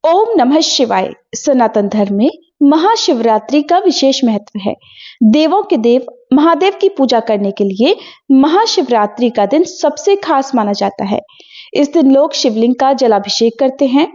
ओम नमः शिवाय। सनातन धर्म में महाशिवरात्रि का विशेष महत्व है। देवों के देव महादेव की पूजा करने के लिए महाशिवरात्रि का दिन सबसे खास माना जाता है। इस दिन लोग शिवलिंग का जलाभिषेक करते हैं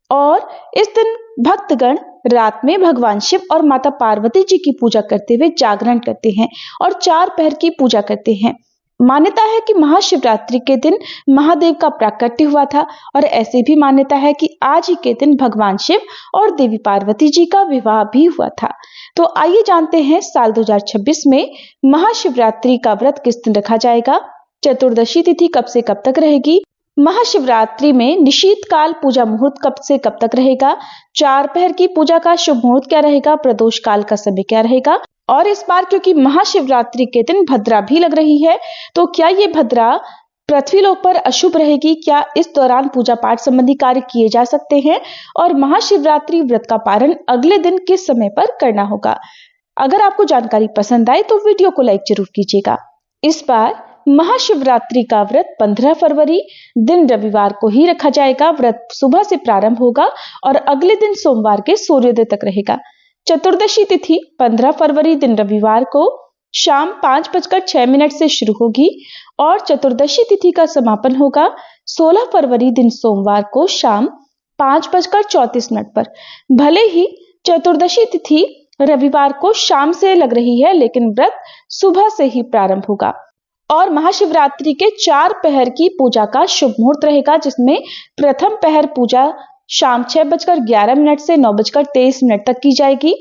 और इस दिन भक्तगण रात में भगवान शिव और माता पार्वती जी की पूजा करते हुए जागरण करते हैं और 4 पहर की पूजा करते हैं। मान्यता है कि महाशिवरात्रि के दिन महादेव का प्राकट्य हुआ था और ऐसी भी मान्यता है कि आज ही के दिन भगवान शिव और देवी पार्वती जी का विवाह भी हुआ था। तो आइए जानते हैं साल 2026 में महाशिवरात्रि का व्रत किस दिन रखा जाएगा, चतुर्दशी तिथि कब से कब तक रहेगी, महाशिवरात्रि में निशीत काल पूजा मुहूर्त कब से कब तक रहेगा, 4 पहर की पूजा का शुभ मुहूर्त क्या रहेगा, प्रदोष काल का समय क्या रहेगा। और इस बार क्योंकि महाशिवरात्रि के दिन भद्रा भी लग रही है, तो क्या ये भद्रा पृथ्वीलोक पर अशुभ रहेगी, क्या इस दौरान पूजा पाठ संबंधी कार्य किए जा सकते हैं और महाशिवरात्रि व्रत का पारण अगले दिन किस समय पर करना होगा। अगर आपको जानकारी पसंद आए तो वीडियो को लाइक जरूर कीजिएगा। इस बार महाशिवरात्रि का व्रत 15 फरवरी दिन रविवार को ही रखा जाएगा। व्रत सुबह से प्रारंभ होगा और अगले दिन सोमवार के सूर्योदय तक रहेगा। चतुर्दशी तिथि 15 फरवरी दिन रविवार को शाम 5:06 से शुरू होगी और चतुर्दशी तिथि का समापन होगा 16 फरवरी दिन सोमवार को शाम 5:34 पर। भले ही चतुर्दशी तिथि रविवार को शाम से लग रही है, लेकिन व्रत सुबह से ही प्रारंभ होगा और महाशिवरात्रि के 4 पहर की पूजा का शुभ मुहूर्त रहेगा, जिसमें प्रथम पहर पूजा शाम 6:11 से 9:23 तक की जाएगी।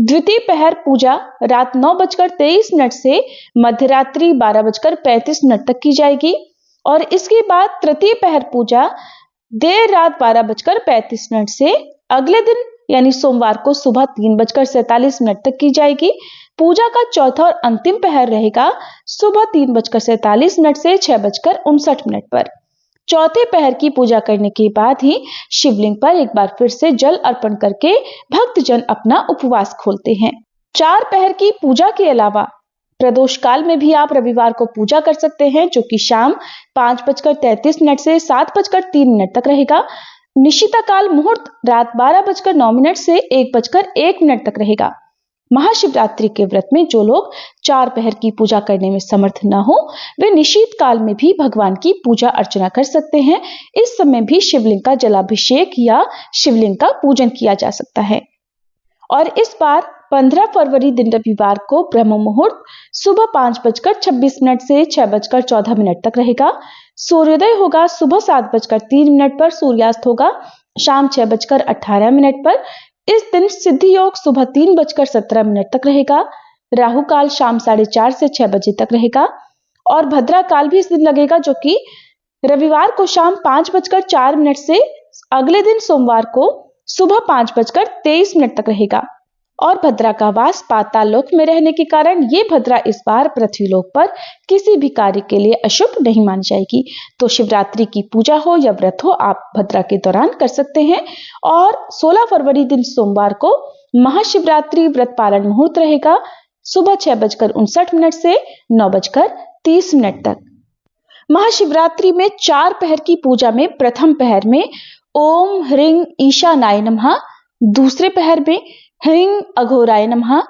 द्वितीय पहर पूजा रात 9:23 से मध्यरात्रि 12:35 तक की जाएगी और इसके बाद तृतीय पहर पूजा देर रात 12:35 से अगले दिन यानी सोमवार को सुबह 3:47 तक की जाएगी। पूजा का चौथा और अंतिम पहर रहेगा सुबह 3:47 से 6:59 पर। चौथे पहर की पूजा करने के बाद ही शिवलिंग पर एक बार फिर से जल अर्पण करके भक्तजन अपना उपवास खोलते हैं। 4 पहर की पूजा के अलावा प्रदोष काल में भी आप रविवार को पूजा कर सकते हैं, जो कि शाम 5:33 से 7:03 तक रहेगा। निशिता काल मुहूर्त रात 12:09 से 1:01 तक रहेगा। महाशिवरात्रि के व्रत में जो लोग 4 पहर की पूजा करने में समर्थ न हो, वे निशीत काल में भी भगवान की पूजा अर्चना कर सकते हैं। इस समय भी शिवलिंग का जलाभिषेक या शिवलिंग का पूजन किया जा सकता है। और इस बार 15 फरवरी दिन रविवार को ब्रह्म मुहूर्त सुबह 5:26 से 6:14 तक रहेगा। सूर्योदय होगा सुबह 7:03 पर, सूर्यास्त होगा शाम 6:18 पर। इस दिन सिद्धि योग सुबह 3:17 तक रहेगा। राहु काल शाम 4:30 से 6 बजे तक रहेगा और भद्रा काल भी इस दिन लगेगा, जो कि रविवार को शाम 5:04 से अगले दिन सोमवार को सुबह 5:23 तक रहेगा। और भद्रा का वास पाताल लोक में रहने के कारण ये भद्रा इस बार पृथ्वीलोक पर किसी भी कार्य के लिए अशुभ नहीं मानी जाएगी। तो शिवरात्रि की पूजा हो या व्रत हो, आप भद्रा के दौरान कर सकते हैं। और 16 फरवरी दिन सोमवार को महाशिवरात्रि व्रत पारण मुहूर्त रहेगा सुबह 6:59 से 9:30 तक। महाशिवरात्रि में 4 पहर की पूजा में प्रथम पहर में ओम ह्रीं ईशानाय नमः, दूसरे पहर में ह्रीं अघोराय नमः,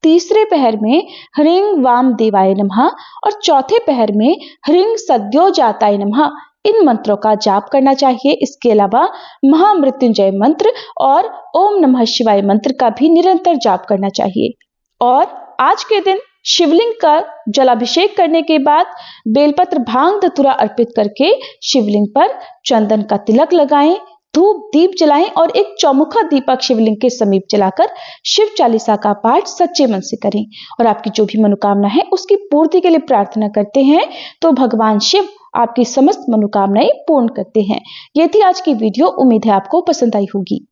तीसरे पहर में ह्रीं वामदेवाय नमः और चौथे पहर में ह्रीं सद्योजाताय नमः। इन मंत्रों का जाप करना चाहिए। इसके अलावा महामृत्युंजय मंत्र और ओम नमः शिवाय मंत्र का भी निरंतर जाप करना चाहिए। और आज के दिन शिवलिंग का जलाभिषेक करने के बाद बेलपत्र भांग धतूरा अर्पित करके शिवलिंग पर चंदन का तिलक लगाएं, धूप दीप जलाएं और एक चौमुखा दीपक शिवलिंग के समीप जलाकर शिव चालीसा का पाठ सच्चे मन से करें और आपकी जो भी मनोकामना है उसकी पूर्ति के लिए प्रार्थना करते हैं तो भगवान शिव आपकी समस्त मनोकामनाएं पूर्ण करते हैं। ये थी आज की वीडियो। उम्मीद है आपको पसंद आई होगी।